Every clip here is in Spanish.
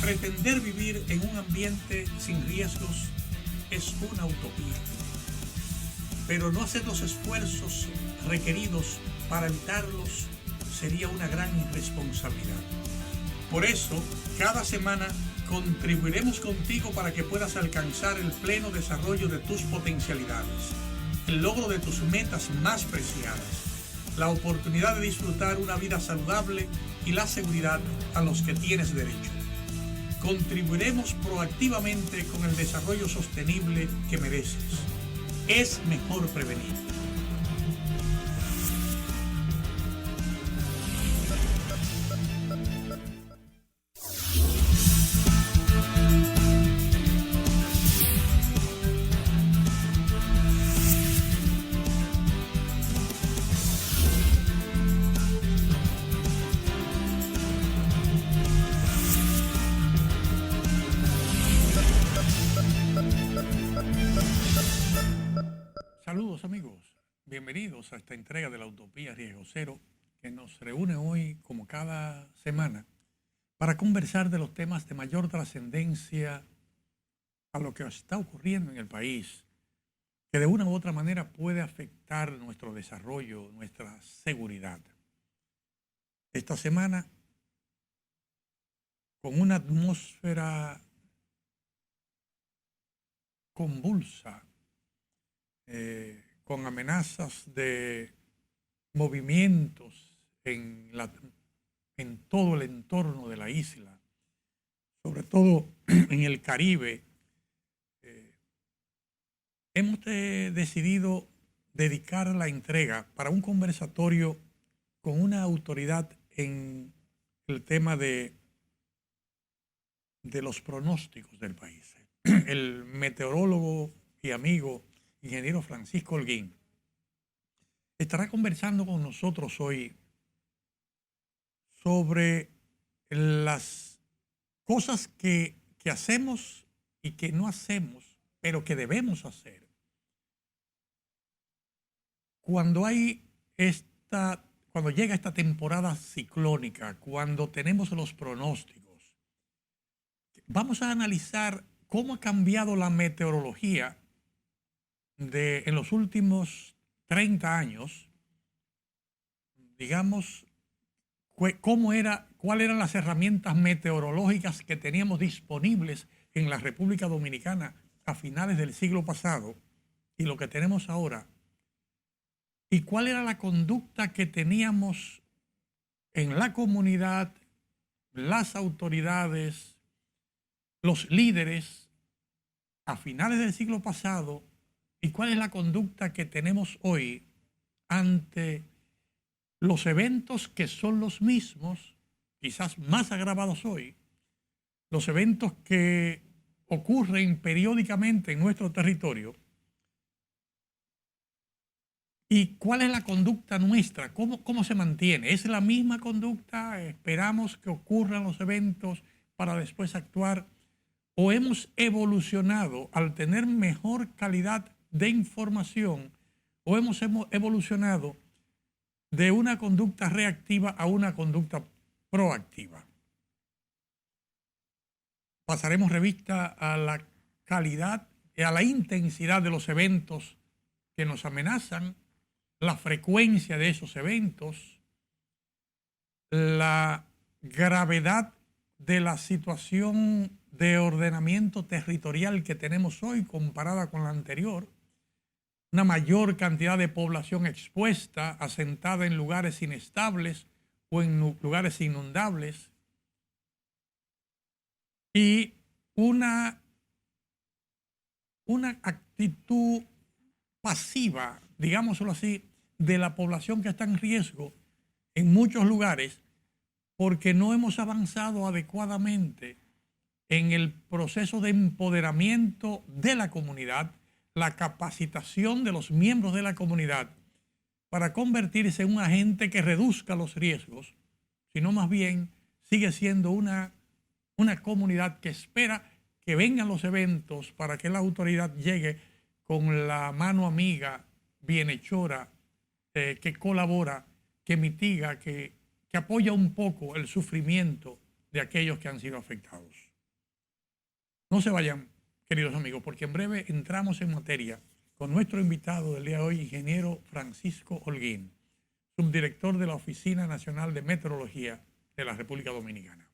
Pretender vivir en un ambiente sin riesgos es una utopía, pero no hacer los esfuerzos requeridos para evitarlos sería una gran irresponsabilidad. Por eso, cada semana contribuiremos contigo para que puedas alcanzar el pleno desarrollo de tus potencialidades, el logro de tus metas más preciadas, la oportunidad de disfrutar una vida saludable y la seguridad a los que tienes derecho. Contribuiremos proactivamente con el desarrollo sostenible que mereces. Es mejor prevenir. Saludos amigos, bienvenidos a esta entrega de la Utopía Riesgo Cero que nos reúne hoy como cada semana para conversar de los temas de mayor trascendencia a lo que está ocurriendo en el país, que de una u otra manera puede afectar nuestro desarrollo, nuestra seguridad. Esta semana, con una atmósfera convulsa, con amenazas de movimientos en todo el entorno de la isla, sobre todo en el Caribe, hemos decidido dedicar la entrega para un conversatorio con una autoridad en el tema de los pronósticos del país. El meteorólogo y amigo ingeniero Francisco Holguín estará conversando con nosotros hoy sobre las cosas que hacemos y que no hacemos, pero que debemos hacer cuando llega esta temporada ciclónica, cuando tenemos los pronósticos. Vamos a analizar cómo ha cambiado la meteorología en los últimos 30 años, digamos, cuáles eran las herramientas meteorológicas que teníamos disponibles en la República Dominicana a finales del siglo pasado y lo que tenemos ahora, y cuál era la conducta que teníamos en la comunidad, las autoridades, los líderes a finales del siglo pasado. ¿Y cuál es la conducta que tenemos hoy ante los eventos que son los mismos, quizás más agravados hoy, los eventos que ocurren periódicamente en nuestro territorio? ¿Y cuál es la conducta nuestra? ¿Cómo se mantiene? ¿Es la misma conducta? ¿Esperamos que ocurran los eventos para después actuar? ¿O hemos evolucionado al tener mejor calidad de información, o hemos evolucionado de una conducta reactiva a una conducta proactiva? Pasaremos revista a la calidad y a la intensidad de los eventos que nos amenazan, la frecuencia de esos eventos, la gravedad de la situación de ordenamiento territorial que tenemos hoy comparada con la anterior, una mayor cantidad de población expuesta, asentada en lugares inestables o en lugares inundables, y una actitud pasiva, digámoslo así, de la población que está en riesgo en muchos lugares porque no hemos avanzado adecuadamente en el proceso de empoderamiento de la comunidad, la capacitación de los miembros de la comunidad para convertirse en un agente que reduzca los riesgos, sino más bien sigue siendo una comunidad que espera que vengan los eventos para que la autoridad llegue con la mano amiga, bienhechora, que colabora, que mitiga, que apoya un poco el sufrimiento de aquellos que han sido afectados. No se vayan, queridos amigos, porque en breve entramos en materia con nuestro invitado del día de hoy, ingeniero Francisco Holguín, subdirector de la Oficina Nacional de Meteorología de la República Dominicana.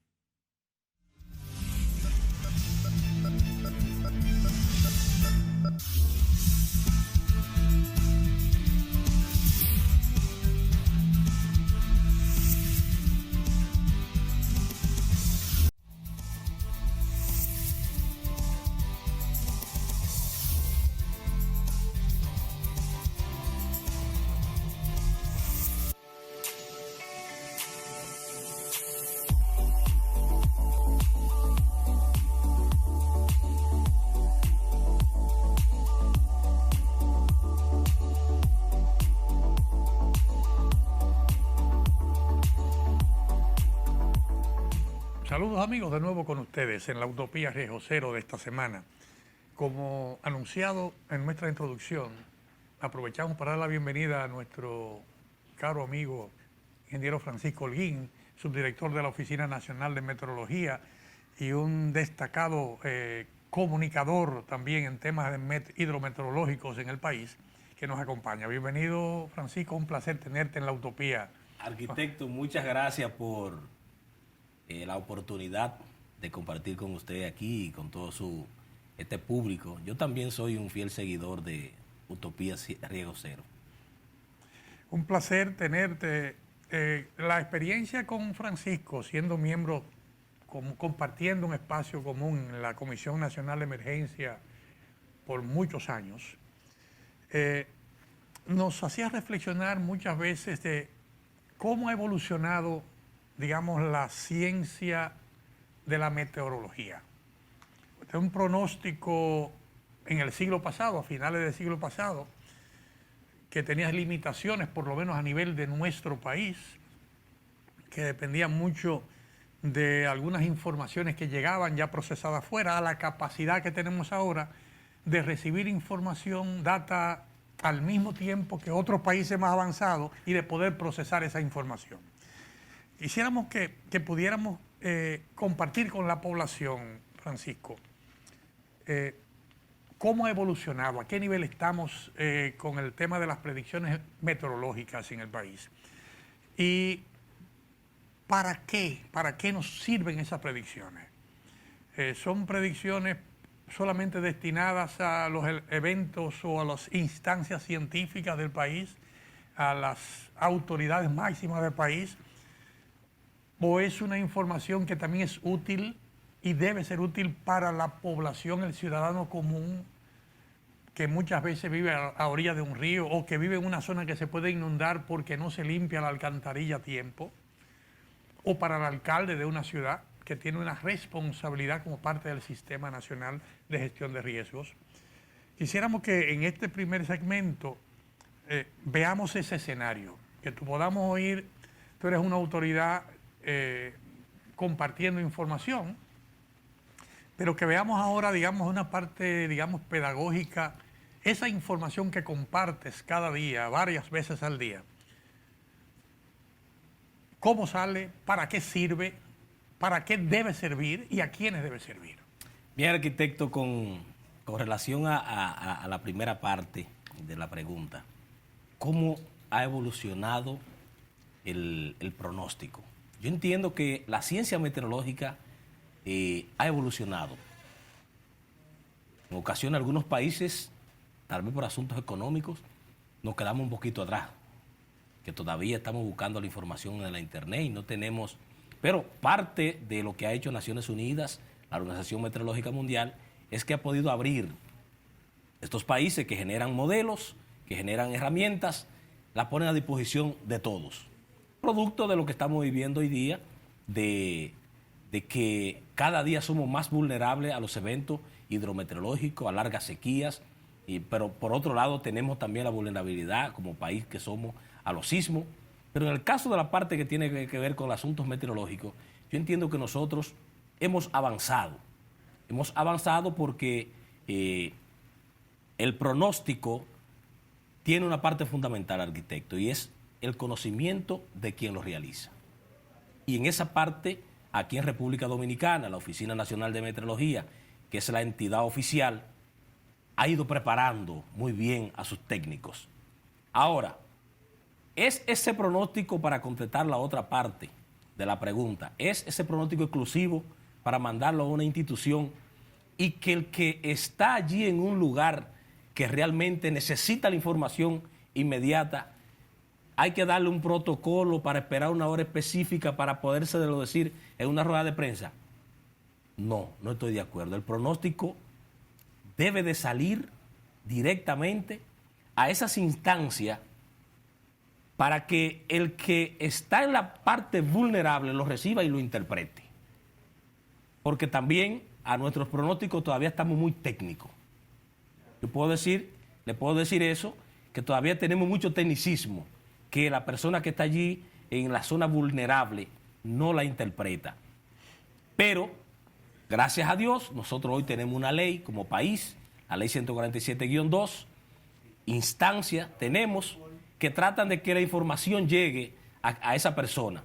Saludos amigos, de nuevo con ustedes en la Utopía Riesgo Cero de esta semana. Como anunciado en nuestra introducción, aprovechamos para dar la bienvenida a nuestro caro amigo ingeniero Francisco Holguín, subdirector de la Oficina Nacional de Meteorología y un destacado comunicador también en temas hidrometeorológicos en el país, que nos acompaña. Bienvenido Francisco, un placer tenerte en la Utopía. Arquitecto, muchas gracias por la oportunidad de compartir con usted aquí y con todo este público. Yo también soy un fiel seguidor de Utopía Riesgo Cero. Un placer tenerte. La experiencia con Francisco, siendo miembro, compartiendo un espacio común en la Comisión Nacional de Emergencia por muchos años, nos hacía reflexionar muchas veces de cómo ha evolucionado, digamos, la ciencia de la meteorología. Este es un pronóstico en el siglo pasado, a finales del siglo pasado, que tenía limitaciones, por lo menos a nivel de nuestro país, que dependía mucho de algunas informaciones que llegaban ya procesadas fuera, a la capacidad que tenemos ahora de recibir información, data, al mismo tiempo que otros países más avanzados y de poder procesar esa información. Quisiéramos que pudiéramos compartir con la población, Francisco, cómo ha evolucionado, a qué nivel estamos con el tema de las predicciones meteorológicas en el país y para qué nos sirven esas predicciones. ¿Son predicciones solamente destinadas a los eventos o a las instancias científicas del país, a las autoridades máximas del país? ¿O es una información que también es útil y debe ser útil para la población, el ciudadano común, que muchas veces vive a orillas de un río o que vive en una zona que se puede inundar porque no se limpia la alcantarilla a tiempo? ¿O para el alcalde de una ciudad que tiene una responsabilidad como parte del Sistema Nacional de Gestión de Riesgos? Quisiéramos que en este primer segmento veamos ese escenario, que tú podamos oír, tú eres una autoridad compartiendo información, pero que veamos ahora, digamos, una parte, digamos, pedagógica, esa información que compartes cada día, varias veces al día. ¿Cómo sale? ¿Para qué sirve? ¿Para qué debe servir? ¿Y a quiénes debe servir? Bien, arquitecto, con relación a la primera parte de la pregunta, ¿cómo ha evolucionado el pronóstico? Yo entiendo que la ciencia meteorológica ha evolucionado. En ocasiones, algunos países, tal vez por asuntos económicos, nos quedamos un poquito atrás, que todavía estamos buscando la información en la internet y no tenemos. Pero parte de lo que ha hecho Naciones Unidas, la Organización Meteorológica Mundial, es que ha podido abrir estos países que generan modelos, que generan herramientas, las ponen a disposición de todos. Producto de lo que estamos viviendo hoy día, de que cada día somos más vulnerables a los eventos hidrometeorológicos, a largas sequías, pero por otro lado tenemos también la vulnerabilidad como país que somos a los sismos. Pero en el caso de la parte que tiene que ver con los asuntos meteorológicos, yo entiendo que nosotros hemos avanzado. Hemos avanzado porque el pronóstico tiene una parte fundamental, arquitecto, y es el conocimiento de quien lo realiza. Y en esa parte, aquí en República Dominicana, la Oficina Nacional de Meteorología, que es la entidad oficial, ha ido preparando muy bien a sus técnicos. Ahora, ¿es ese pronóstico, para contestar la otra parte de la pregunta, es ese pronóstico exclusivo para mandarlo a una institución y que el que está allí en un lugar que realmente necesita la información inmediata, hay que darle un protocolo para esperar una hora específica para podérselo decir en una rueda de prensa? No, no estoy de acuerdo. El pronóstico debe de salir directamente a esas instancias para que el que está en la parte vulnerable lo reciba y lo interprete. Porque también a nuestros pronósticos todavía estamos muy técnicos. Le puedo decir eso, que todavía tenemos mucho tecnicismo, que la persona que está allí en la zona vulnerable no la interpreta. Pero, gracias a Dios, nosotros hoy tenemos una ley como país, la ley 147-2, instancias tenemos que tratan de que la información llegue a esa persona.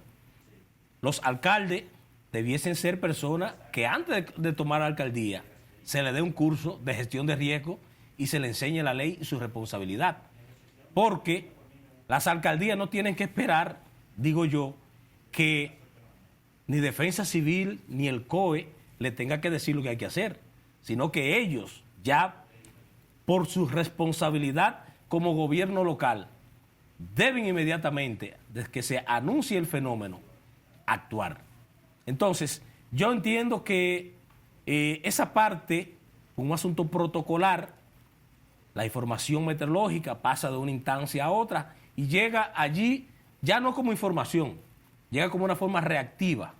Los alcaldes debiesen ser personas que antes de tomar la alcaldía se le dé un curso de gestión de riesgo y se le enseñe la ley y su responsabilidad. Porque las alcaldías no tienen que esperar, digo yo, que ni Defensa Civil ni el COE le tenga que decir lo que hay que hacer, sino que ellos ya, por su responsabilidad como gobierno local, deben inmediatamente, desde que se anuncie el fenómeno, actuar. Entonces, yo entiendo que esa parte, un asunto protocolar, la información meteorológica pasa de una instancia a otra y llega allí ya no como información, llega como una forma reactiva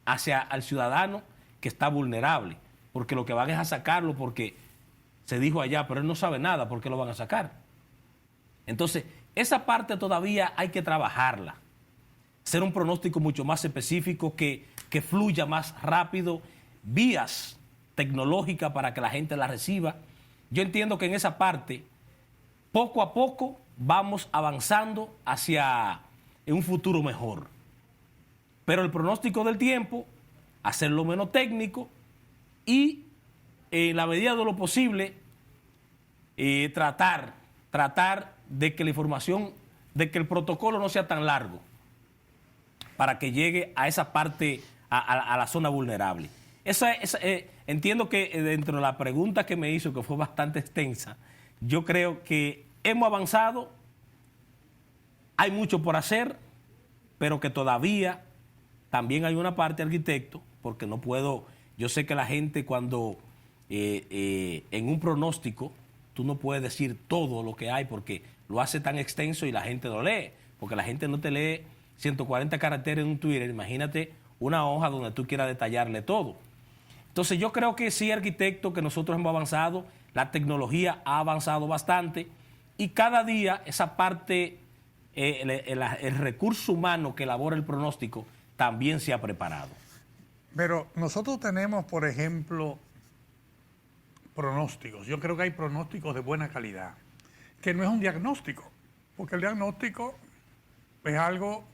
hacia el ciudadano que está vulnerable, porque lo que van es a sacarlo porque se dijo allá, pero él no sabe nada, ¿por qué lo van a sacar? Entonces, esa parte todavía hay que trabajarla, hacer un pronóstico mucho más específico que fluya más rápido, vías tecnológicas para que la gente la reciba. Yo entiendo que en esa parte, poco a poco, vamos avanzando hacia un futuro mejor. Pero el pronóstico del tiempo, hacerlo menos técnico y, en la medida de lo posible, tratar de que la información, de que el protocolo no sea tan largo para que llegue a esa parte, a la zona vulnerable. Entiendo que dentro de la pregunta que me hizo, que fue bastante extensa, yo creo que hemos avanzado, hay mucho por hacer, pero que todavía también hay una parte, arquitecto, porque no puedo, yo sé que la gente cuando en un pronóstico, tú no puedes decir todo lo que hay porque lo hace tan extenso y la gente lo lee, porque la gente no te lee 140 caracteres en un Twitter, imagínate una hoja donde tú quieras detallarle todo. Entonces yo creo que sí, arquitecto, que nosotros hemos avanzado, la tecnología ha avanzado bastante y cada día esa parte, el recurso humano que elabora el pronóstico también se ha preparado. Pero nosotros tenemos, por ejemplo, pronósticos. Yo creo que hay pronósticos de buena calidad, que no es un diagnóstico, porque el diagnóstico es algo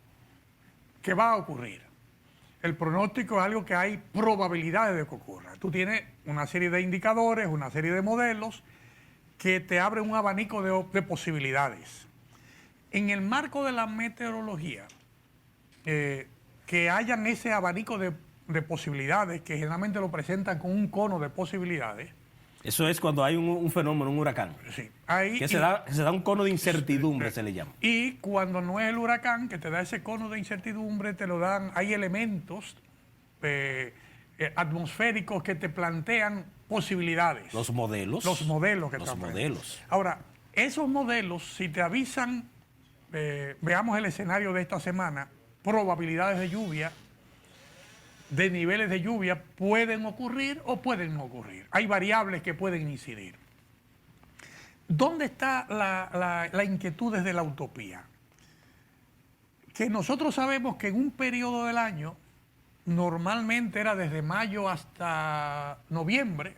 que va a ocurrir. El pronóstico es algo que hay probabilidades de que ocurra. Tú tienes una serie de indicadores, una serie de modelos que te abren un abanico de posibilidades. En el marco de la meteorología, que hayan ese abanico de posibilidades, que generalmente lo presentan con un cono de posibilidades. Eso es cuando hay un fenómeno, un huracán. Sí. Ahí, que se da un cono de incertidumbre, se le llama. Y cuando no es el huracán, que te da ese cono de incertidumbre, te lo dan, hay elementos atmosféricos que te plantean posibilidades. Los modelos. Los modelos que Los modelos. Ahora, esos modelos, si te avisan, veamos el escenario de esta semana, probabilidades de lluvia, de niveles de lluvia, pueden ocurrir o pueden no ocurrir. Hay variables que pueden incidir. ¿Dónde está la inquietud desde la utopía? Que nosotros sabemos que en un periodo del año, normalmente era desde mayo hasta noviembre,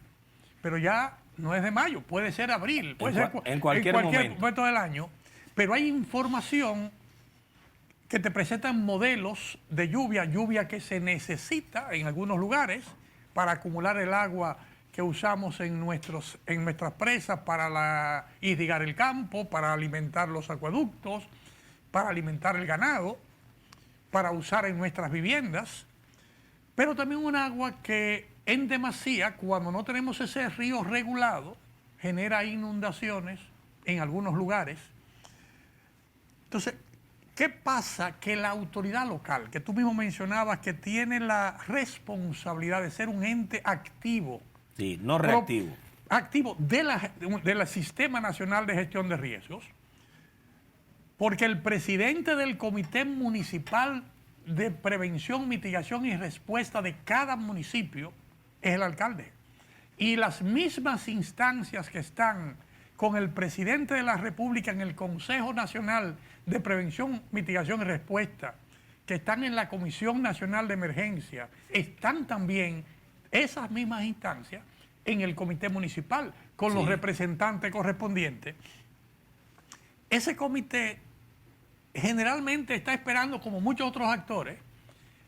pero ya no es de mayo, puede ser abril, puede ser en cualquier momento del año, pero hay información que te presentan modelos de lluvia que se necesita en algunos lugares para acumular el agua que usamos en nuestras presas para irrigar el campo, para alimentar los acueductos, para alimentar el ganado, para usar en nuestras viviendas, pero también un agua que en demasía, cuando no tenemos ese río regulado, genera inundaciones en algunos lugares. Entonces, ¿qué pasa? Que la autoridad local, que tú mismo mencionabas, que tiene la responsabilidad de ser un ente activo. Sí, no reactivo. Activo del Sistema Nacional de Gestión de Riesgos, porque el presidente del Comité Municipal de Prevención, Mitigación y Respuesta de cada municipio es el alcalde. Y las mismas instancias que están con el presidente de la República en el Consejo Nacional de Prevención, Mitigación y Respuesta, que están en la Comisión Nacional de Emergencia, están también esas mismas instancias en el Comité Municipal, con los representantes correspondientes. Ese comité generalmente está esperando, como muchos otros actores,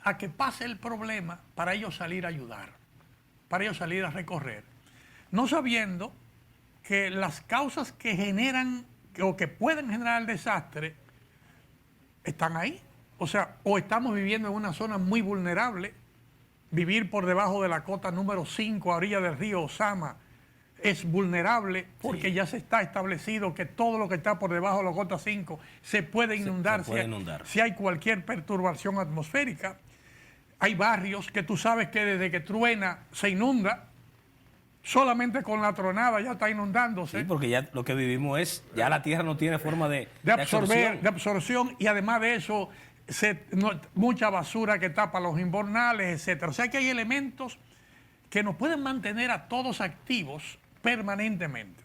a que pase el problema para ellos salir a ayudar, para ellos salir a recorrer, no sabiendo que las causas que generan o que pueden generar el desastre están ahí. O sea, o estamos viviendo en una zona muy vulnerable. Vivir por debajo de la cota número 5 a orilla del río Osama es vulnerable porque ya se está establecido que todo lo que está por debajo de la cota 5 se puede inundar, si hay cualquier perturbación atmosférica. Hay barrios que tú sabes que desde que truena se inunda, solamente con la tronada ya está inundándose. Sí, porque ya lo que vivimos es, ya la tierra no tiene forma de absorción, y además de eso, mucha basura que tapa los invernales, etcétera. O sea que hay elementos que nos pueden mantener a todos activos permanentemente.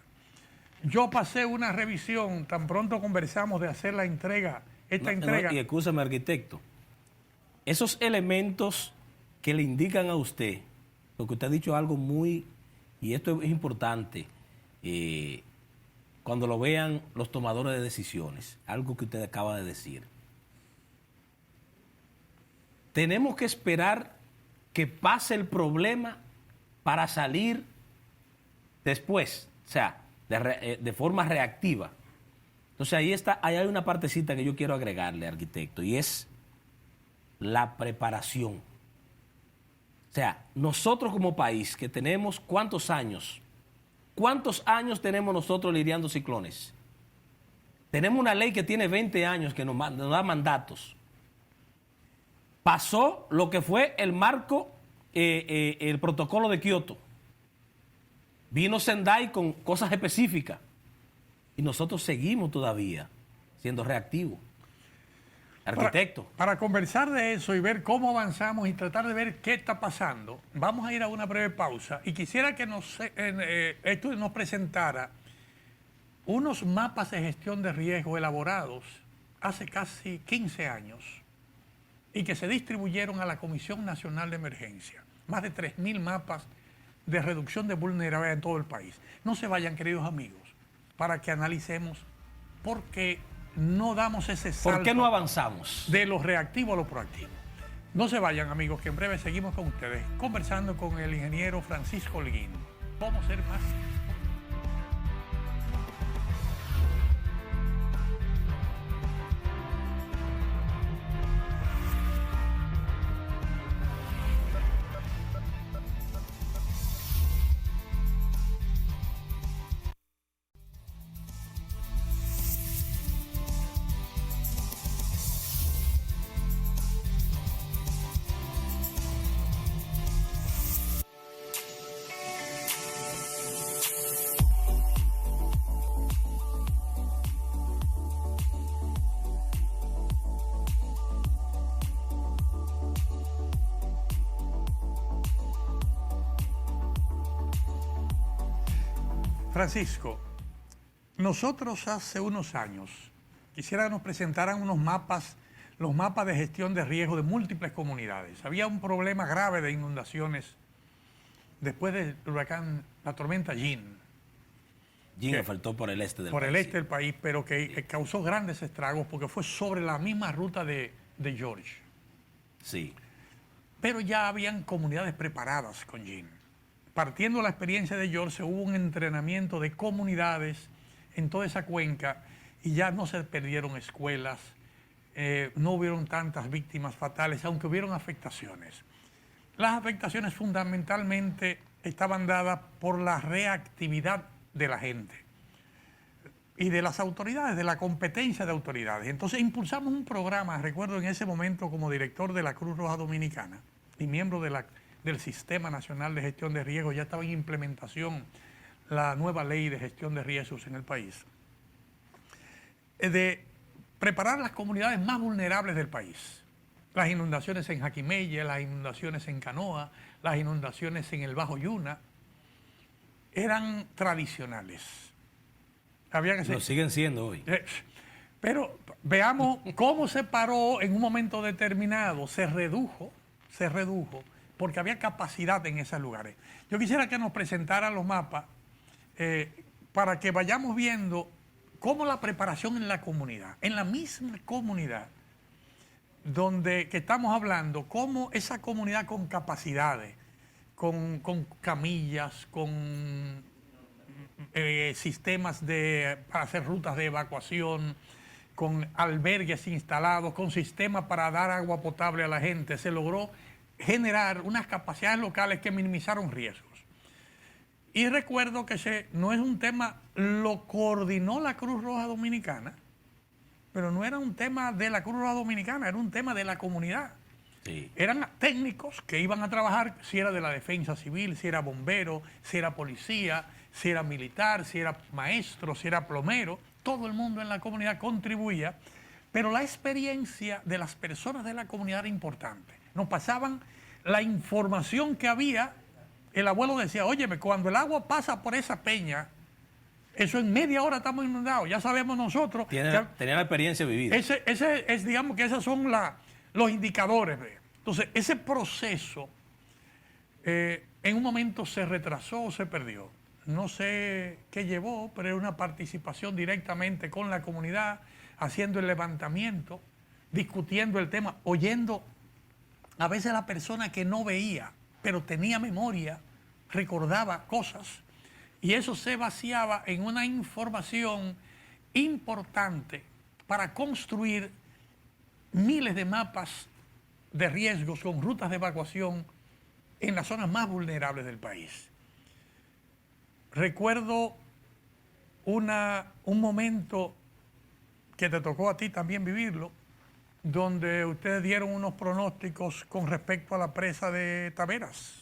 Yo pasé una revisión, tan pronto conversamos de hacer la entrega, y escúchame, arquitecto, esos elementos que le indican a usted, porque usted ha dicho algo muy, y esto es importante, cuando lo vean los tomadores de decisiones, algo que usted acaba de decir. Tenemos que esperar que pase el problema para salir después, o sea, de forma reactiva. Entonces ahí hay una partecita que yo quiero agregarle, arquitecto, y es la preparación. O sea, nosotros como país que tenemos ¿cuántos años tenemos nosotros lidiando ciclones? Tenemos una ley que tiene 20 años que nos da mandatos. Pasó lo que fue el marco, el protocolo de Kioto. Vino Sendai con cosas específicas y nosotros seguimos todavía siendo reactivos. Arquitecto. Para conversar de eso y ver cómo avanzamos y tratar de ver qué está pasando, vamos a ir a una breve pausa y quisiera que nos presentara unos mapas de gestión de riesgo elaborados hace casi 15 años y que se distribuyeron a la Comisión Nacional de Emergencia. Más de 3.000 mapas de reducción de vulnerabilidad en todo el país. No se vayan, queridos amigos, para que analicemos por qué no damos ese salto. ¿Por qué no avanzamos? De lo reactivo a lo proactivo. No se vayan, amigos, que en breve seguimos con ustedes, conversando con el ingeniero Francisco Holguín. Vamos a ser más. Francisco, nosotros hace unos años quisiera que nos presentaran unos mapas, los mapas de gestión de riesgo de múltiples comunidades. Había un problema grave de inundaciones después del huracán, la tormenta Jean. Jean afectó por el este del país. Por el este del país, pero que causó grandes estragos porque fue sobre la misma ruta de George. Sí. Pero ya habían comunidades preparadas con Jean. partiendo de la experiencia de George, hubo un entrenamiento de comunidades en toda esa cuenca y ya no se perdieron escuelas, no hubieron tantas víctimas fatales, aunque hubieron afectaciones. Las afectaciones fundamentalmente estaban dadas por la reactividad de la gente y de las autoridades, de la competencia de autoridades. Entonces impulsamos un programa, recuerdo en ese momento como director de la Cruz Roja Dominicana y miembro del Sistema Nacional de Gestión de Riesgos, ya estaba en implementación la nueva ley de gestión de riesgos en el país, de preparar las comunidades más vulnerables del país. Las inundaciones en Jaquimelle, las inundaciones en Canoa, las inundaciones en el Bajo Yuna, eran tradicionales. Lo siguen siendo hoy. Pero veamos cómo se paró en un momento determinado, se redujo, porque había capacidad en esos lugares. Yo quisiera que nos presentaran los mapas para que vayamos viendo cómo la preparación en la comunidad, en la misma comunidad que estamos hablando, cómo esa comunidad con capacidades, con camillas, con sistemas para hacer rutas de evacuación, con albergues instalados, con sistemas para dar agua potable a la gente, se logró generar unas capacidades locales que minimizaron riesgos. Y recuerdo que no es un tema, lo coordinó la Cruz Roja Dominicana, pero no era un tema de la Cruz Roja Dominicana, era un tema de la comunidad. Sí. Eran técnicos que iban a trabajar, si era de la defensa civil, si era bombero, si era policía, si era militar, si era maestro, si era plomero, todo el mundo en la comunidad contribuía, pero la experiencia de las personas de la comunidad era importante. Nos pasaban la información que había. El abuelo decía, óyeme, cuando el agua pasa por esa peña, eso en media hora estamos inundados, ya sabemos nosotros. Tenían la experiencia vivida. Digamos que esos son los indicadores. Entonces, ese proceso en un momento se retrasó o se perdió. No sé qué llevó, pero era una participación directamente con la comunidad, haciendo el levantamiento, discutiendo el tema, oyendo a veces a la persona que no veía, pero tenía memoria, recordaba cosas, y eso se vaciaba en una información importante para construir miles de mapas de riesgos con rutas de evacuación en las zonas más vulnerables del país. Recuerdo un momento que te tocó a ti también vivirlo, donde ustedes dieron unos pronósticos con respecto a la presa de Taveras.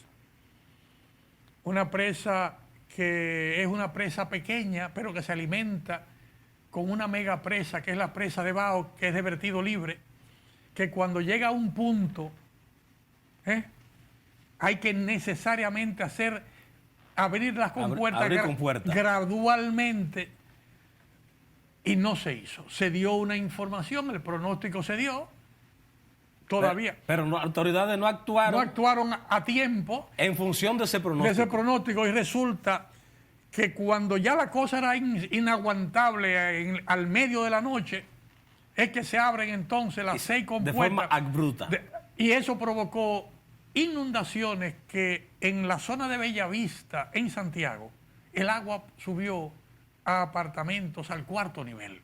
Una presa que es una presa pequeña, pero que se alimenta con una mega presa, que es la presa de Bao, que es de vertido libre, que cuando llega a un punto, hay que necesariamente abrir las compuertas gradualmente, y no se hizo. Se dio una información, el pronóstico se dio, todavía. Pero las autoridades no actuaron. No actuaron a tiempo. En función de ese pronóstico. Y resulta que cuando ya la cosa era inaguantable al medio de la noche, es que se abren entonces las 6 compuertas. De forma abrupta. Y eso provocó inundaciones que en la zona de Bellavista, en Santiago, el agua subió a apartamentos al 4º nivel.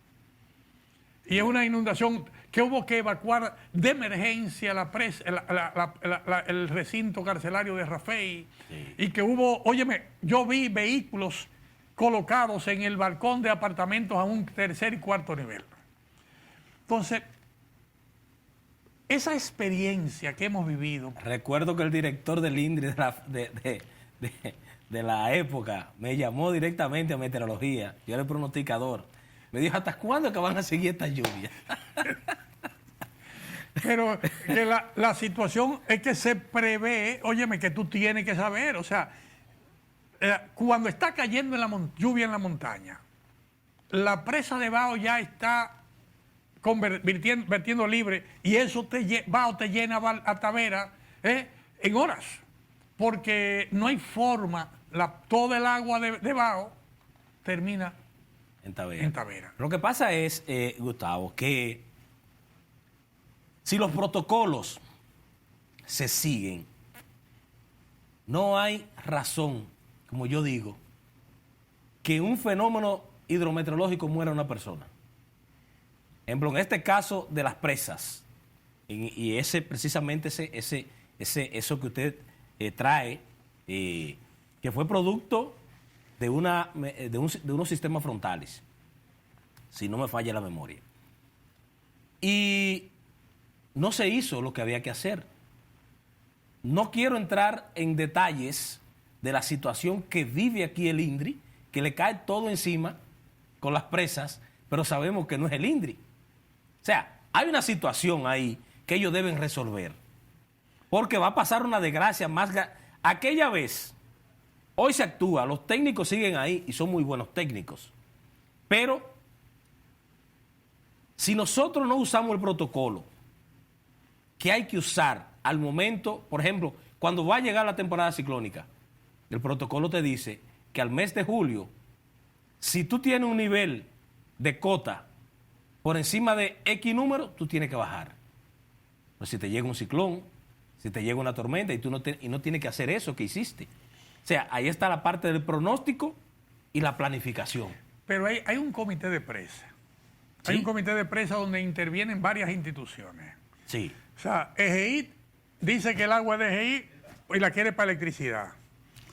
Y es una inundación que hubo que evacuar de emergencia el recinto carcelario de Rafey. Sí. Y que yo vi vehículos colocados en el balcón de apartamentos a un 3er y 4º nivel. Entonces, esa experiencia que hemos vivido. Recuerdo que el director del INDRI de la época me llamó directamente a meteorología. Yo era el pronosticador. Me dijo, ¿hasta cuándo que van a seguir estas lluvias? Pero que la situación es que se prevé, óyeme, que tú tienes que saber, o sea, cuando está cayendo lluvia en la montaña, la presa de Bao ya está vertiendo libre, y eso Bao te llena a Tavera en horas, porque no hay forma, todo el agua de Bao termina en Tavera. Lo que pasa es, Gustavo, que si los protocolos se siguen, no hay razón, como yo digo, que un fenómeno hidrometeorológico muera una persona. Ejemplo, en este caso de las presas, y ese precisamente eso que usted trae, que fue producto de unos sistemas frontales, si no me falla la memoria. Y no se hizo lo que había que hacer. No quiero entrar en detalles de la situación que vive aquí el INDRI, que le cae todo encima con las presas, pero sabemos que no es el INDRI. O sea, hay una situación ahí que ellos deben resolver, porque va a pasar una desgracia más. Aquella vez, hoy se actúa, los técnicos siguen ahí y son muy buenos técnicos, pero si nosotros no usamos el protocolo que hay que usar al momento, por ejemplo, cuando va a llegar la temporada ciclónica, el protocolo te dice que al mes de julio, si tú tienes un nivel de cota por encima de X número, tú tienes que bajar. Pues si te llega un ciclón, si te llega una tormenta y tú no tienes que hacer eso que hiciste. O sea, ahí está la parte del pronóstico y la planificación. Pero hay un comité de presa. ¿Sí? Hay un comité de presa donde intervienen varias instituciones. Sí. O sea, EGI dice que el agua es de EGI y la quiere para electricidad.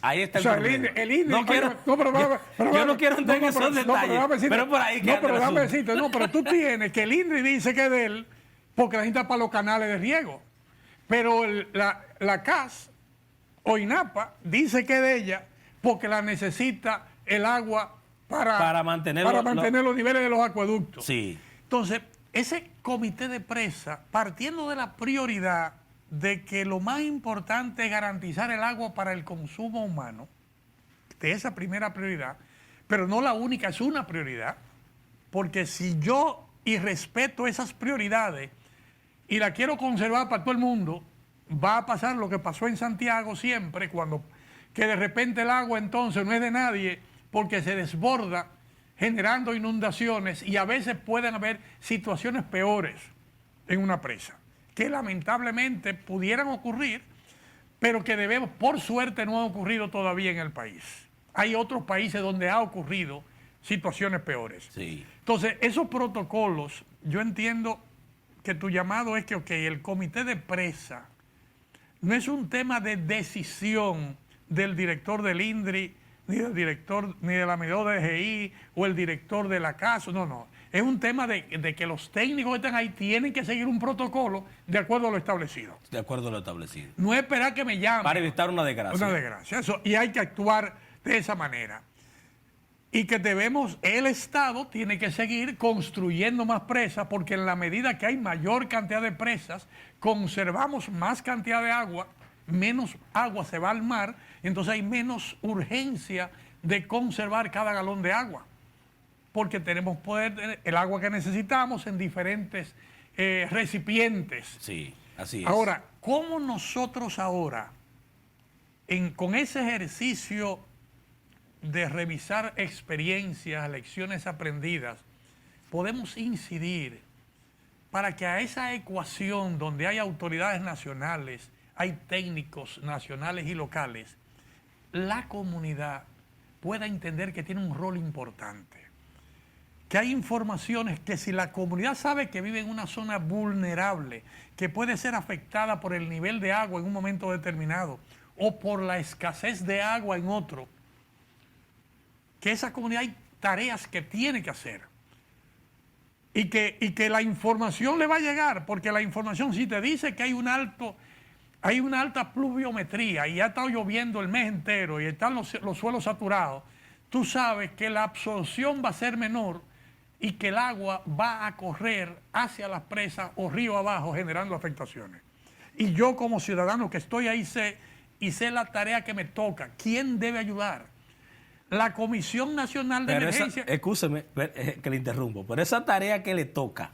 Ahí está O sea, problema. el INDRI, No quiero, yo no quiero entrar en esos detalles, pero por ahí queda el asunto. No, pero tú tienes que el INDRI dice que es de él porque la necesita para los canales de riego. Pero la CAS o INAPA dice que es de ella porque la necesita el agua para mantener los niveles de los acueductos. Sí. Entonces, ese comité de presa, partiendo de la prioridad de que lo más importante es garantizar el agua para el consumo humano, de esa primera prioridad, pero no la única, es una prioridad, porque si yo irrespeto esas prioridades y la quiero conservar para todo el mundo, va a pasar lo que pasó en Santiago siempre, que de repente el agua entonces no es de nadie porque se desborda generando inundaciones y a veces pueden haber situaciones peores en una presa, que lamentablemente pudieran ocurrir, pero que debemos, por suerte no ha ocurrido todavía en el país. Hay otros países donde ha ocurrido situaciones peores. Sí. Entonces, esos protocolos, yo entiendo que tu llamado es que, ok, el comité de presa no es un tema de decisión del director del INDRI, ni del director, ni de la medidora de GI, o el director de la CAS, no. Es un tema de que los técnicos que están ahí tienen que seguir un protocolo de acuerdo a lo establecido. De acuerdo a lo establecido. No es esperar que me llamen. Para evitar una desgracia. Una desgracia, eso. Y hay que actuar de esa manera. Y que el Estado tiene que seguir construyendo más presas, porque en la medida que hay mayor cantidad de presas, conservamos más cantidad de agua, menos agua se va al mar, entonces hay menos urgencia de conservar cada galón de agua, porque tenemos el agua que necesitamos en diferentes recipientes. Sí, así es. Ahora, ¿cómo nosotros ahora, con ese ejercicio de revisar experiencias, lecciones aprendidas, podemos incidir para que a esa ecuación donde hay autoridades nacionales, hay técnicos nacionales y locales, la comunidad pueda entender que tiene un rol importante? Que hay informaciones que si la comunidad sabe que vive en una zona vulnerable, que puede ser afectada por el nivel de agua en un momento determinado o por la escasez de agua en otro, que esa comunidad hay tareas que tiene que hacer y que la información le va a llegar, porque la información, si te dice que hay una alta pluviometría y ha estado lloviendo el mes entero y están los suelos saturados, tú sabes que la absorción va a ser menor y que el agua va a correr hacia las presas o río abajo generando afectaciones. Y yo como ciudadano que estoy ahí sé la tarea que me toca. ¿Quién debe ayudar? La Comisión Nacional de Emergencia. Escúcheme que le interrumpo, pero esa tarea que le toca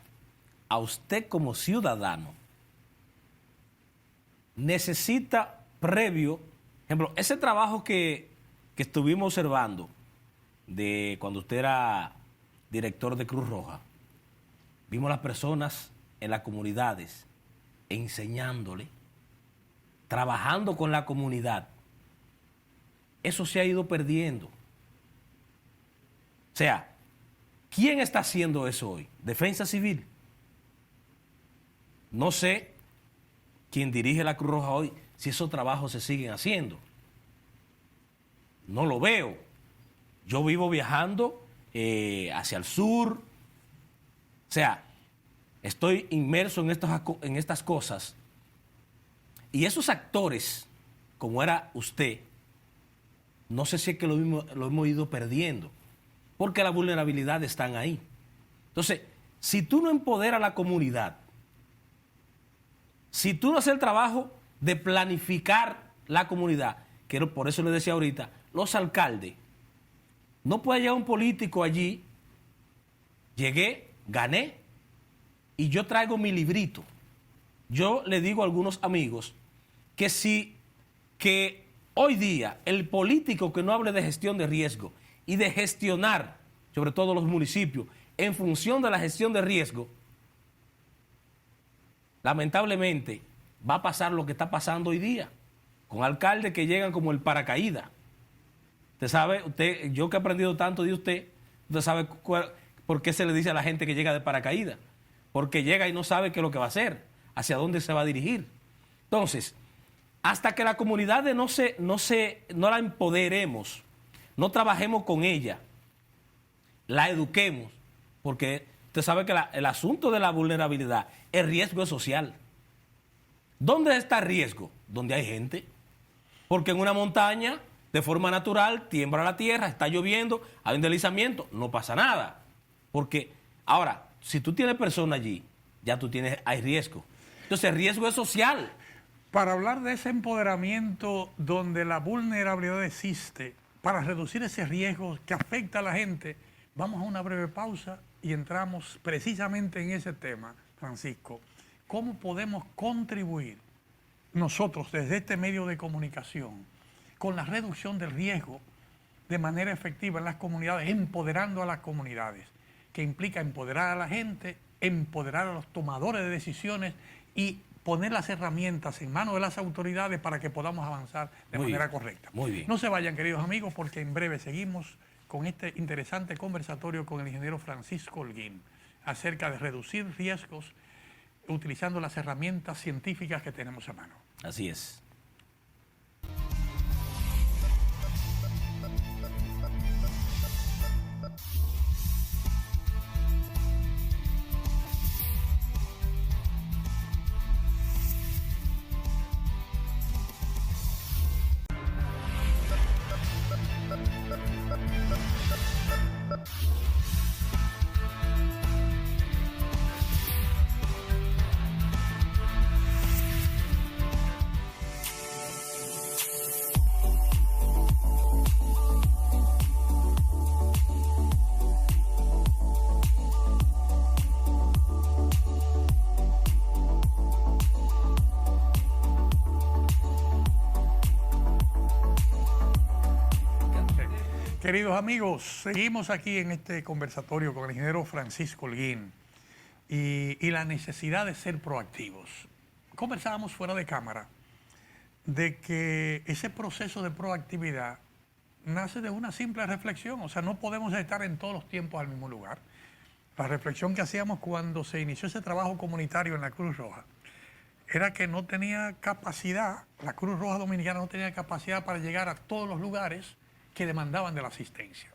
a usted como ciudadano necesita previo, ejemplo, ese trabajo que estuvimos observando de cuando usted era director de Cruz Roja, vimos las personas en las comunidades enseñándole, trabajando con la comunidad eso se ha ido perdiendo. O sea, ¿quién está haciendo eso hoy? ¿Defensa Civil? No sé quién dirige la Cruz Roja hoy, si esos trabajos se siguen haciendo. No lo veo. Yo vivo viajando hacia el sur. O sea, estoy inmerso en estas cosas. Y esos actores, como era usted, no sé si es que lo hemos ido perdiendo, porque las vulnerabilidades están ahí. Entonces, si tú no empoderas a la comunidad, si tú no haces el trabajo de planificar la comunidad, que por eso le decía ahorita, los alcaldes, no puede llegar un político allí, llegué, gané, y yo traigo mi librito. Yo le digo a algunos amigos que hoy día el político que no hable de gestión de riesgo y de gestionar, sobre todo los municipios, en función de la gestión de riesgo, lamentablemente va a pasar lo que está pasando hoy día, con alcaldes que llegan como el paracaídas. Usted sabe, yo que he aprendido tanto de usted sabe por qué se le dice a la gente que llega de paracaídas. Porque llega y no sabe qué es lo que va a hacer, hacia dónde se va a dirigir. Entonces, hasta que la comunidad no la empoderemos, no trabajemos con ella, la eduquemos, porque usted sabe que el asunto de la vulnerabilidad, el riesgo es social. ¿Dónde está el riesgo? Donde hay gente. Porque en una montaña, de forma natural, tiembla la tierra, está lloviendo, hay un deslizamiento, no pasa nada. Porque, ahora, si tú tienes personas allí, ya hay riesgo. Entonces, el riesgo es social. Para hablar de ese empoderamiento donde la vulnerabilidad existe, para reducir ese riesgo que afecta a la gente, vamos a una breve pausa y entramos precisamente en ese tema, Francisco. ¿Cómo podemos contribuir nosotros desde este medio de comunicación con la reducción del riesgo de manera efectiva en las comunidades, empoderando a las comunidades, que implica empoderar a la gente, empoderar a los tomadores de decisiones y poner las herramientas en manos de las autoridades para que podamos avanzar de manera correcta? Muy bien. No se vayan, queridos amigos, porque en breve seguimos con este interesante conversatorio con el ingeniero Francisco Holguín acerca de reducir riesgos utilizando las herramientas científicas que tenemos a mano. Así es. Queridos amigos, seguimos aquí en este conversatorio con el ingeniero Francisco Holguín y la necesidad de ser proactivos. Conversábamos fuera de cámara de que ese proceso de proactividad nace de una simple reflexión, o sea, no podemos estar en todos los tiempos al mismo lugar. La reflexión que hacíamos cuando se inició ese trabajo comunitario en la Cruz Roja era que no tenía capacidad, la Cruz Roja Dominicana no tenía capacidad para llegar a todos los lugares que demandaban de la asistencia.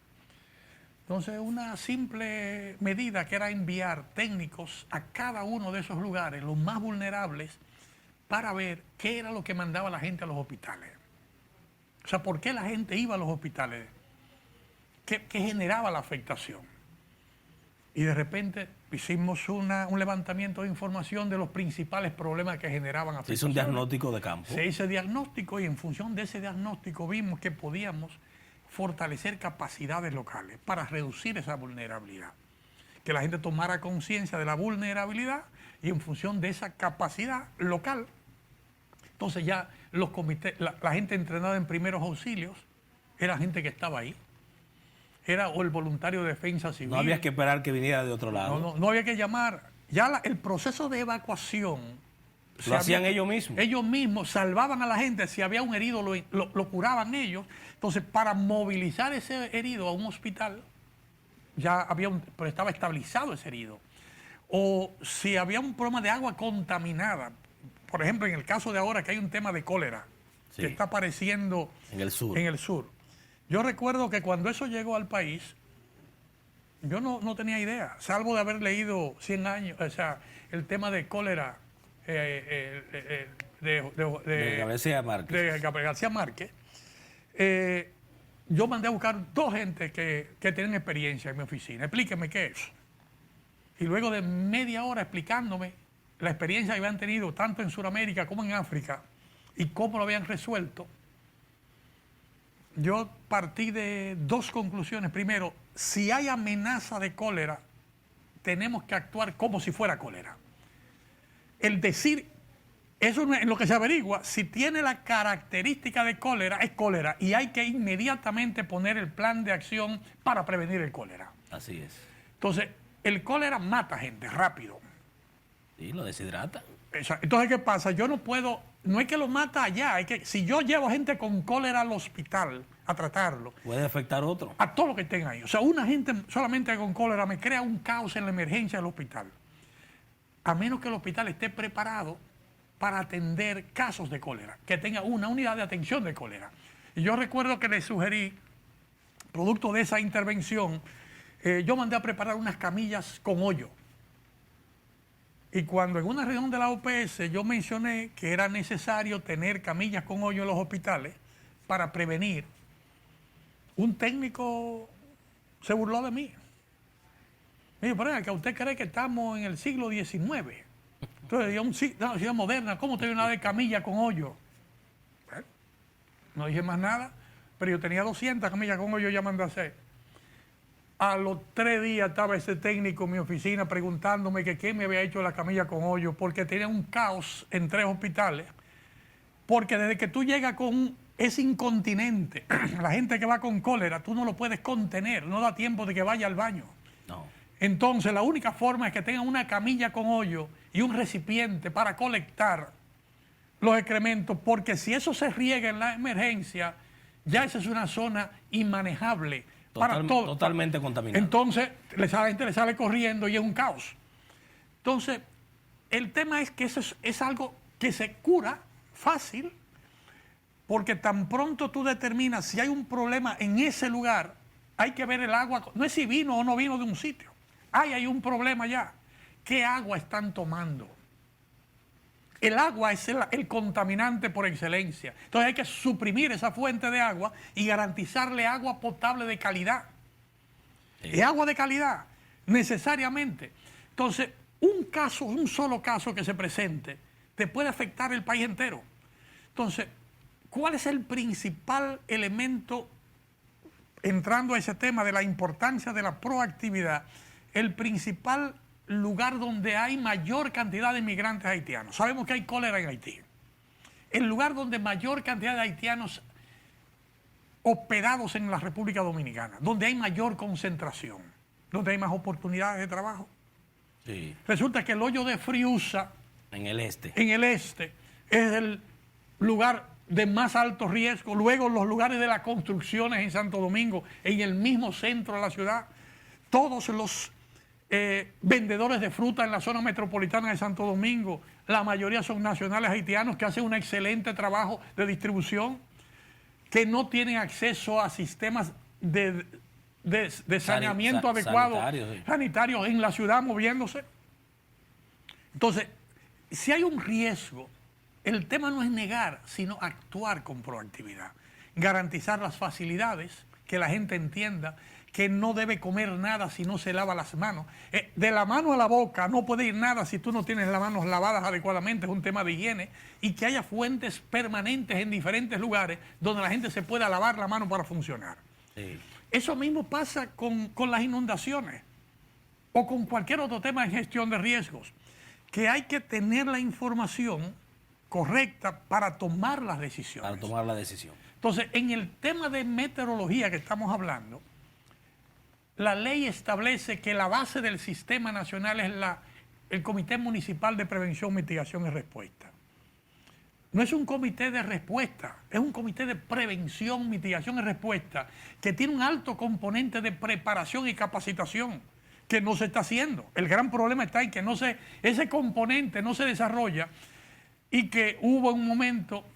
Entonces, una simple medida que era enviar técnicos a cada uno de esos lugares, los más vulnerables, para ver qué era lo que mandaba la gente a los hospitales. O sea, ¿por qué la gente iba a los hospitales? ¿Qué generaba la afectación? Y de repente hicimos un levantamiento de información de los principales problemas que generaban afectación. Se hizo un diagnóstico de campo. Se hizo diagnóstico y en función de ese diagnóstico vimos que podíamos fortalecer capacidades locales para reducir esa vulnerabilidad. Que la gente tomara conciencia de la vulnerabilidad y en función de esa capacidad local. Entonces ya los comités, la gente entrenada en primeros auxilios, era gente que estaba ahí. Era o el voluntario de defensa civil. No había que esperar que viniera de otro lado. No había que llamar. Ya el proceso de evacuación Lo hacían ellos mismos. Ellos mismos salvaban a la gente. Si había un herido, lo curaban ellos. Entonces, para movilizar ese herido a un hospital, pero estaba estabilizado ese herido. O si había un problema de agua contaminada, por ejemplo, en el caso de ahora que hay un tema de cólera, Sí. que está apareciendo En el sur. en el sur. Yo recuerdo que cuando eso llegó al país, yo no tenía idea, salvo de haber leído 100 años, o sea, el tema de cólera de García Márquez. de Gabriel García Márquez. Yo mandé a buscar 2 gente que tienen experiencia en mi oficina. Explíqueme qué es. Y luego de media hora explicándome la experiencia que habían tenido tanto en Sudamérica como en África y cómo lo habían resuelto, yo partí de 2 conclusiones. Primero, si hay amenaza de cólera, tenemos que actuar como si fuera cólera. El decir, eso no es en lo que se averigua, si tiene la característica de cólera, es cólera, y hay que inmediatamente poner el plan de acción para prevenir el cólera. Así es. Entonces, el cólera mata gente rápido. Sí, lo deshidrata. Entonces, ¿qué pasa? Yo no puedo, no es que lo mata allá, es que si yo llevo a gente con cólera al hospital a tratarlo, Puede afectar a otro. a todo lo que tenga ahí. O sea, una gente solamente con cólera me crea un caos en la emergencia del hospital. A menos que el hospital esté preparado para atender casos de cólera, que tenga una unidad de atención de cólera. Y yo recuerdo que le sugerí, producto de esa intervención, yo mandé a preparar unas camillas con hoyo. Y cuando en una reunión de la OPS yo mencioné que era necesario tener camillas con hoyo en los hospitales para prevenir, un técnico se burló de mí. Me dijo, pero que usted cree que estamos en el siglo XIX. Entonces, una ciudad moderna, ¿cómo tiene una de camilla con hoyo? Bueno, no dije más nada, pero yo tenía 200 camillas con hoyo, ya mandé a hacer. A los 3 días estaba ese técnico en mi oficina preguntándome que qué me había hecho la camilla con hoyo, porque tenía un caos en 3 hospitales. Porque desde que tú llegas con ese incontinente, la gente que va con cólera, tú no lo puedes contener, no da tiempo de que vaya al baño. No. Entonces, la única forma es que tengan una camilla con hoyo y un recipiente para colectar los excrementos, porque si eso se riega en la emergencia, ya esa es una zona inmanejable para todo. Totalmente contaminado. Entonces, la gente le sale corriendo y es un caos. Entonces, el tema es que eso es algo que se cura fácil, porque tan pronto tú determinas si hay un problema en ese lugar, hay que ver el agua, no es si vino o no vino de un sitio. Hay un problema ya. ¿Qué agua están tomando? El agua es el contaminante por excelencia. Entonces hay que suprimir esa fuente de agua y garantizarle agua potable de calidad. Sí. Y agua de calidad, necesariamente. Entonces, un solo caso que se presente, te puede afectar el país entero. Entonces, ¿cuál es el principal elemento, entrando a ese tema de la importancia de la proactividad? El principal lugar donde hay mayor cantidad de inmigrantes haitianos. Sabemos que hay cólera en Haití. El lugar donde mayor cantidad de haitianos hospedados en la República Dominicana, donde hay mayor concentración, donde hay más oportunidades de trabajo. Sí. Resulta que el hoyo de Friusa, En el este. es el lugar de más alto riesgo. Luego los lugares de las construcciones en Santo Domingo, en el mismo centro de la ciudad, todos los vendedores de fruta en la zona metropolitana de Santo Domingo, la mayoría son nacionales haitianos que hacen un excelente trabajo de distribución, que no tienen acceso a sistemas de saneamiento adecuado, sanitarios en la ciudad moviéndose. Entonces, si hay un riesgo, el tema no es negar, sino actuar con proactividad, garantizar las facilidades, que la gente entienda que no debe comer nada si no se lava las manos. De la mano a la boca no puede ir nada si tú no tienes las manos lavadas adecuadamente, es un tema de higiene, y que haya fuentes permanentes en diferentes lugares donde la gente se pueda lavar la mano para funcionar. Sí. Eso mismo pasa con las inundaciones o con cualquier otro tema de gestión de riesgos, que hay que tener la información correcta para tomar las decisiones. Para tomar la decisión. Entonces, en el tema de meteorología que estamos hablando, la ley establece que la base del sistema nacional es el Comité Municipal de Prevención, Mitigación y Respuesta. No es un comité de respuesta, es un comité de prevención, mitigación y respuesta que tiene un alto componente de preparación y capacitación que no se está haciendo. El gran problema está en que ese componente no se desarrolla y que hubo en un momento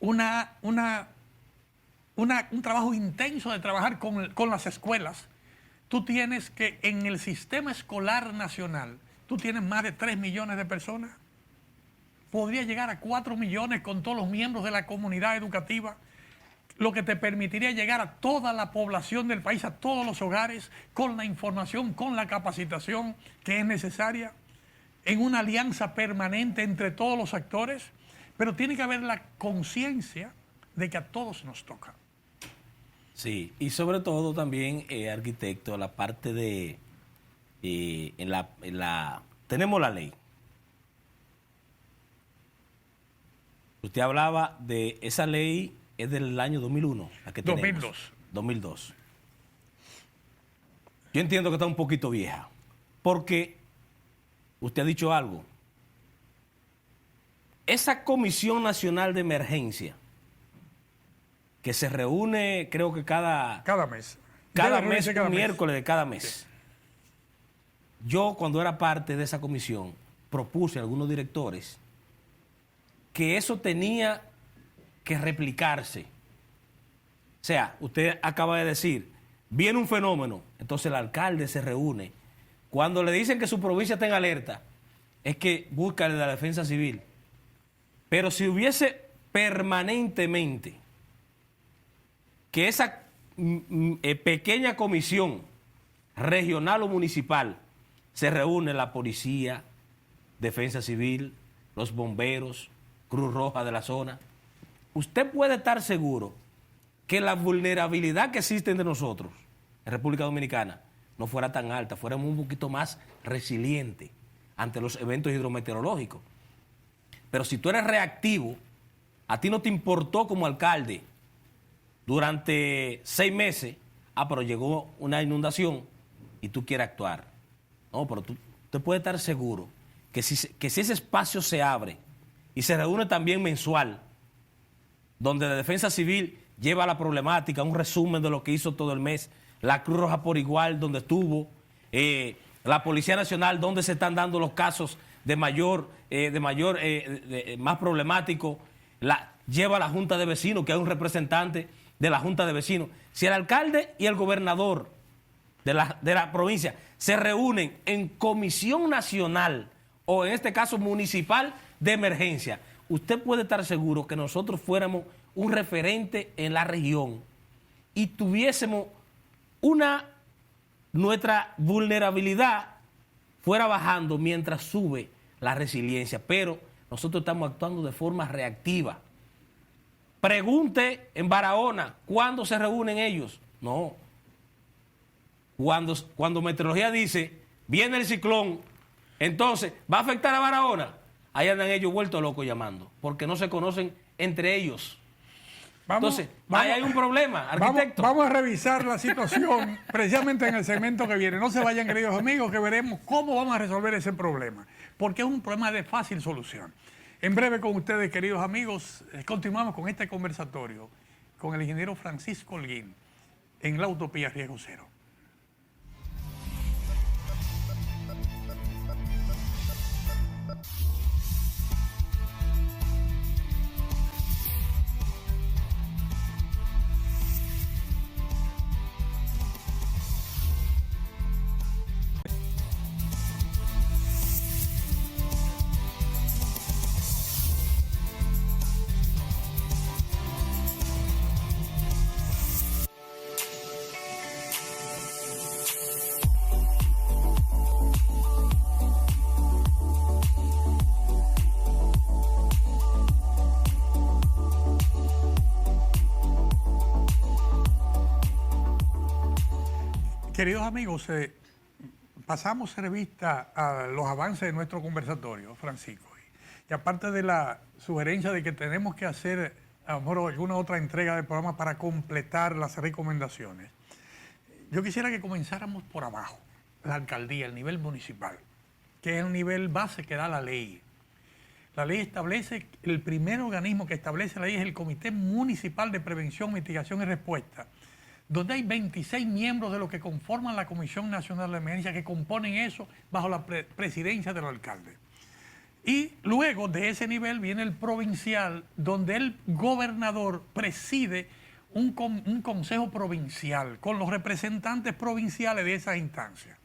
un trabajo intenso de trabajar con las escuelas. Tú tienes que en el sistema escolar nacional, tú tienes más de 3 millones de personas. Podría llegar a 4 millones con todos los miembros de la comunidad educativa, lo que te permitiría llegar a toda la población del país, a todos los hogares, con la información, con la capacitación que es necesaria, en una alianza permanente entre todos los actores, pero tiene que haber la conciencia de que a todos nos toca. Sí, y sobre todo también, arquitecto, la parte de, tenemos la ley. Usted hablaba de esa ley, es del año 2001, la que tenemos. 2002. 2002. Yo entiendo que está un poquito vieja, porque usted ha dicho algo. Esa Comisión Nacional de Emergencia, que se reúne, creo que cada mes. Cada mes, un miércoles de cada mes. Sí. Yo, cuando era parte de esa comisión, propuse a algunos directores que eso tenía que replicarse. O sea, usted acaba de decir, viene un fenómeno, entonces el alcalde se reúne. Cuando le dicen que su provincia está en alerta, es que busca el de la defensa civil. Pero si hubiese permanentemente que esa pequeña comisión regional o municipal se reúne la policía, defensa civil, los bomberos, Cruz Roja de la zona, usted puede estar seguro que la vulnerabilidad que existe entre nosotros en República Dominicana no fuera tan alta, fuéramos un poquito más resilientes ante los eventos hidrometeorológicos. Pero si tú eres reactivo, a ti no te importó como alcalde durante 6 meses, pero llegó una inundación y tú quieres actuar. No, pero tú puedes estar seguro que si ese espacio se abre y se reúne también mensual, donde la Defensa Civil lleva la problemática, un resumen de lo que hizo todo el mes, la Cruz Roja por igual, donde estuvo, la Policía Nacional, donde se están dando los casos más problemáticos, lleva a la Junta de Vecinos, que hay un representante de la Junta de Vecinos. Si el alcalde y el gobernador de la provincia se reúnen en comisión nacional o en este caso municipal de emergencia, usted puede estar seguro que nosotros fuéramos un referente en la región y tuviésemos nuestra vulnerabilidad fuera bajando mientras sube la resiliencia, pero nosotros estamos actuando de forma reactiva. Pregunte en Barahona, ¿cuándo se reúnen ellos? No. Cuando meteorología dice, viene el ciclón, entonces, ¿va a afectar a Barahona? Ahí andan ellos vueltos locos llamando, porque no se conocen entre ellos. Entonces, ahí hay un problema, arquitecto. Vamos a revisar la situación precisamente en el segmento que viene. No se vayan, queridos amigos, que veremos cómo vamos a resolver ese problema, porque es un problema de fácil solución. En breve con ustedes, queridos amigos, continuamos con este conversatorio con el ingeniero Francisco Holguín en la Utopía Riesgo Cero. Queridos amigos, pasamos revista a los avances de nuestro conversatorio, Francisco. Y aparte de la sugerencia de que tenemos que hacer a lo mejor alguna otra entrega del programa para completar las recomendaciones, yo quisiera que comenzáramos por abajo, la alcaldía, el nivel municipal. que es el nivel base que da la ley. La ley establece, el primer organismo que establece la ley es el Comité Municipal de Prevención, Mitigación y Respuesta, donde hay 26 miembros de los que conforman la Comisión Nacional de Emergencia que componen eso bajo la presidencia del alcalde. Y luego de ese nivel viene el provincial, donde el gobernador preside un consejo provincial con los representantes provinciales de esas instancias.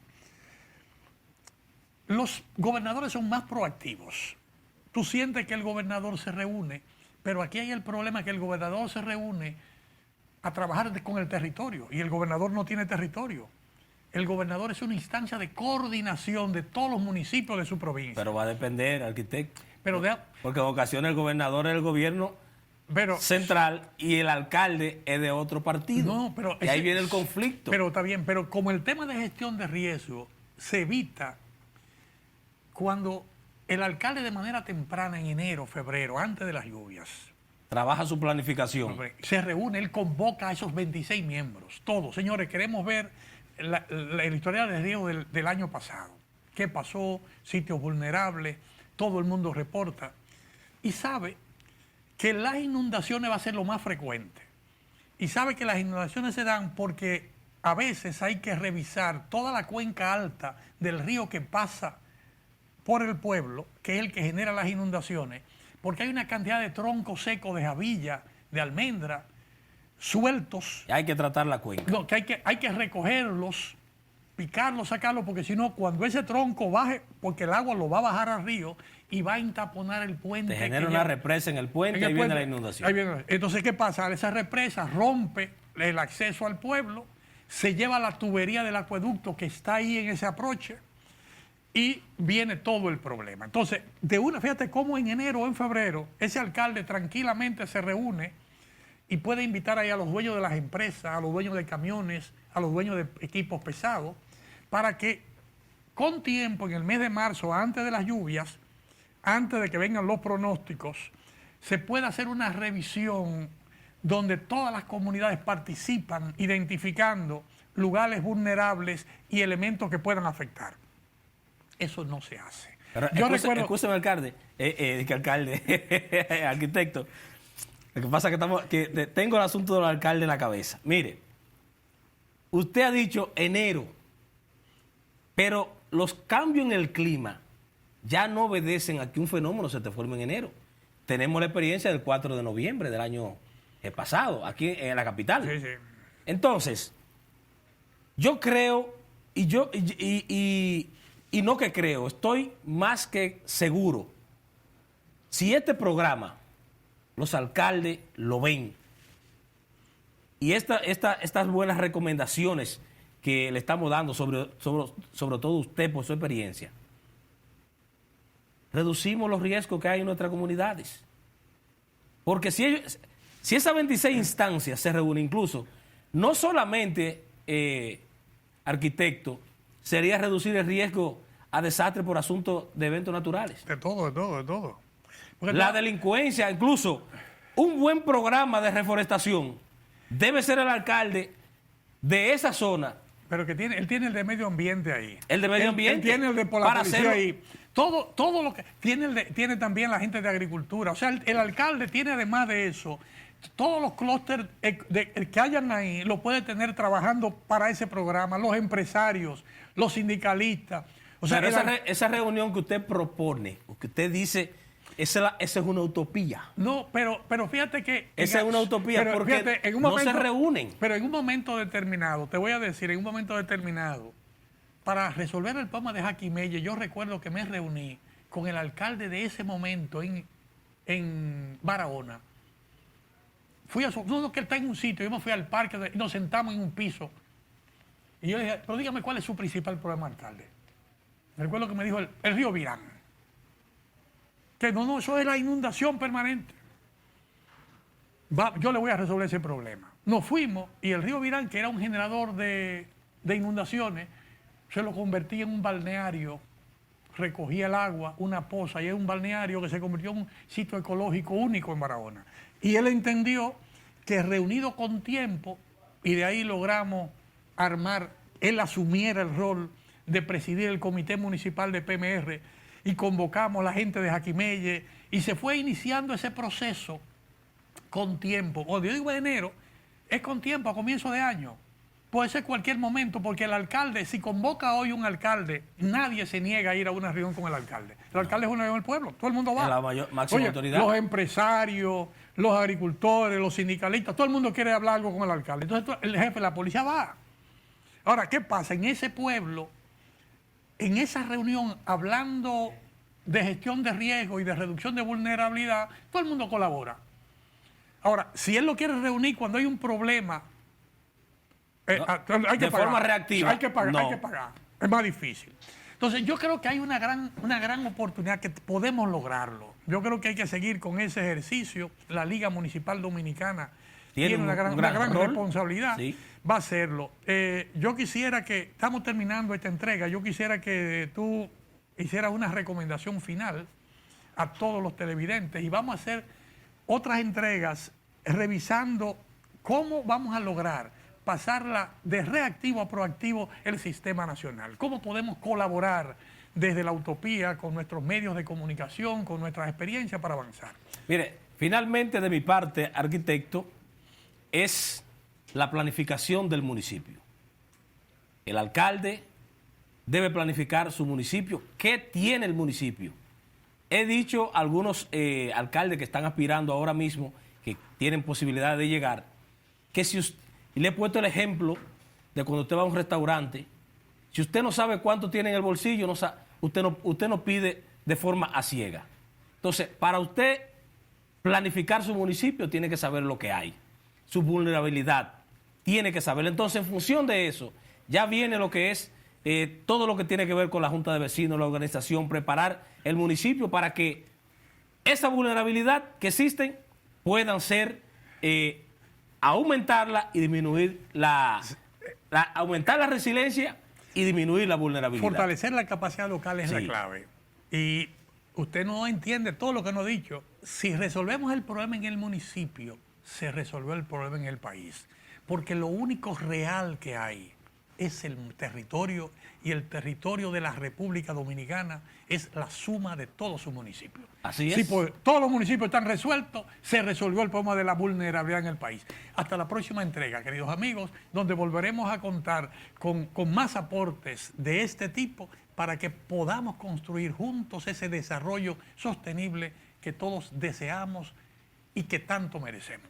Los gobernadores son más proactivos. Tú sientes que el gobernador se reúne, pero aquí hay el problema que el gobernador se reúne a trabajar con el territorio y el gobernador no tiene territorio. El gobernador es una instancia de coordinación de todos los municipios de su provincia. Pero va a depender, arquitecto. Porque en ocasiones el gobernador es el gobierno central y el alcalde es de otro partido. No, pero y ahí viene el conflicto. Pero está bien, pero como el tema de gestión de riesgo se evita cuando el alcalde de manera temprana, en enero, febrero, antes de las lluvias, trabaja su planificación. Se reúne, él convoca a esos 26 miembros. Todos, señores, queremos ver el historial de riesgo del año pasado. ¿Qué pasó? Sitios vulnerables, todo el mundo reporta. Y sabe que las inundaciones va a ser lo más frecuente. Y sabe que las inundaciones se dan porque a veces hay que revisar toda la cuenca alta del río que pasa por el pueblo, que es el que genera las inundaciones, porque hay una cantidad de troncos secos de jabilla, de almendra, sueltos. Y hay que tratar la cuenca. No, que hay que recogerlos, picarlos, sacarlos, porque si no, cuando ese tronco baje, porque el agua lo va a bajar al río y va a entaponar el puente. Te genera una represa en el puente y viene la inundación. Entonces, ¿qué pasa? Esa represa rompe el acceso al pueblo, se lleva la tubería del acueducto que está ahí en ese aproche, y viene todo el problema. Entonces, fíjate cómo en enero o en febrero ese alcalde tranquilamente se reúne y puede invitar ahí a los dueños de las empresas, a los dueños de camiones, a los dueños de equipos pesados, para que con tiempo, en el mes de marzo, antes de las lluvias, antes de que vengan los pronósticos, se pueda hacer una revisión donde todas las comunidades participan identificando lugares vulnerables y elementos que puedan afectar. Eso no se hace. Pero, escúcheme, alcalde, arquitecto. Lo que pasa es que tengo el asunto del alcalde en la cabeza. Mire, usted ha dicho enero, pero los cambios en el clima ya no obedecen a que un fenómeno se te forme en enero. Tenemos la experiencia del 4 de noviembre del año pasado, aquí en la capital. Sí, sí. Entonces, yo creo, y no que creo, estoy más que seguro, si este programa, los alcaldes lo ven, y estas buenas recomendaciones que le estamos dando, sobre todo usted por su experiencia, reducimos los riesgos que hay en nuestras comunidades. Porque si esas 26 instancias se reúnen, incluso, no solamente, arquitecto, sería reducir el riesgo a desastres por asuntos de eventos naturales. De todo. La delincuencia, incluso un buen programa de reforestación debe ser el alcalde de esa zona. Pero que él tiene el de medio ambiente ahí. El de medio ambiente. Él tiene el de por la policía ahí. Todo lo que tiene también la gente de agricultura. O sea, el alcalde tiene además de eso, todos los clústeres que hayan ahí, lo puede tener trabajando para ese programa, los empresarios, los sindicalistas. O sea, esa reunión que usted propone, o que usted dice, esa es una utopía. No, pero fíjate que... Esa es una utopía porque fíjate, no se reúnen. Pero en un momento determinado, te voy a decir, en un momento determinado, para resolver el problema de Jaquimelle, yo recuerdo que me reuní con el alcalde de ese momento en Barahona. Que él está en un sitio, yo me fui al parque y nos sentamos en un piso. Y yo le dije, pero dígame cuál es su principal problema, alcalde. Recuerdo que me dijo el río Virán. Que no, eso es la inundación permanente. Yo le voy a resolver ese problema. Nos fuimos y el río Virán, que era un generador de inundaciones, se lo convertí en un balneario, recogía el agua, una poza, y es un balneario que se convirtió en un sitio ecológico único en Barahona. Y él entendió que reunido con tiempo, y de ahí logramos armar, él asumiera el rol de presidir el comité municipal de PMR y convocamos a la gente de Jaquimelle y se fue iniciando ese proceso con tiempo. Cuando yo digo enero, es con tiempo, a comienzo de año. Puede ser cualquier momento, porque el alcalde, si convoca hoy un alcalde, nadie se niega a ir a una reunión con el alcalde. El alcalde es una reunión del pueblo, todo el mundo va. Es la máxima autoridad. Los empresarios, los agricultores, los sindicalistas, todo el mundo quiere hablar algo con el alcalde. Entonces el jefe de la policía va. Ahora, ¿qué pasa? En ese pueblo, en esa reunión, hablando de gestión de riesgo y de reducción de vulnerabilidad, todo el mundo colabora. Ahora, si él lo quiere reunir cuando hay un problema, hay que de pagar. forma reactiva. Hay que pagar, no. hay que pagar. Es más difícil. Entonces, yo creo que hay una gran oportunidad que podemos lograrlo. Yo creo que hay que seguir con ese ejercicio. La Liga Municipal Dominicana tiene una gran responsabilidad. Sí. Va a hacerlo. Yo quisiera que, estamos terminando esta entrega, yo quisiera que tú hicieras una recomendación final a todos los televidentes y vamos a hacer otras entregas revisando cómo vamos a lograr pasarla de reactivo a proactivo el sistema nacional. Cómo podemos colaborar desde la utopía con nuestros medios de comunicación, con nuestras experiencias para avanzar. Mire, finalmente de mi parte, arquitecto, es la planificación del municipio. El alcalde debe planificar su municipio. ¿Qué tiene el municipio? He dicho a algunos alcaldes que están aspirando ahora mismo, que tienen posibilidad de llegar, que si usted, y le he puesto el ejemplo de cuando usted va a un restaurante, si usted no sabe cuánto tiene en el bolsillo, usted no pide de forma a ciega. Entonces, para usted planificar su municipio, tiene que saber lo que hay, su vulnerabilidad, tiene que saberlo. Entonces, en función de eso, ya viene lo que es todo lo que tiene que ver con la Junta de Vecinos, la organización, preparar el municipio para que esa vulnerabilidad que existen puedan ser, aumentarla y disminuir aumentar la resiliencia y disminuir la vulnerabilidad. Fortalecer la capacidad local es la clave. Y usted no entiende todo lo que nos ha dicho. Si resolvemos el problema en el municipio, se resolvió el problema en el país. Porque lo único real que hay es el territorio, y el territorio de la República Dominicana es la suma de todos sus municipios. Así es. Si pues, todos los municipios están resueltos, se resolvió el problema de la vulnerabilidad en el país. Hasta la próxima entrega, queridos amigos, donde volveremos a contar con más aportes de este tipo para que podamos construir juntos ese desarrollo sostenible que todos deseamos y que tanto merecemos.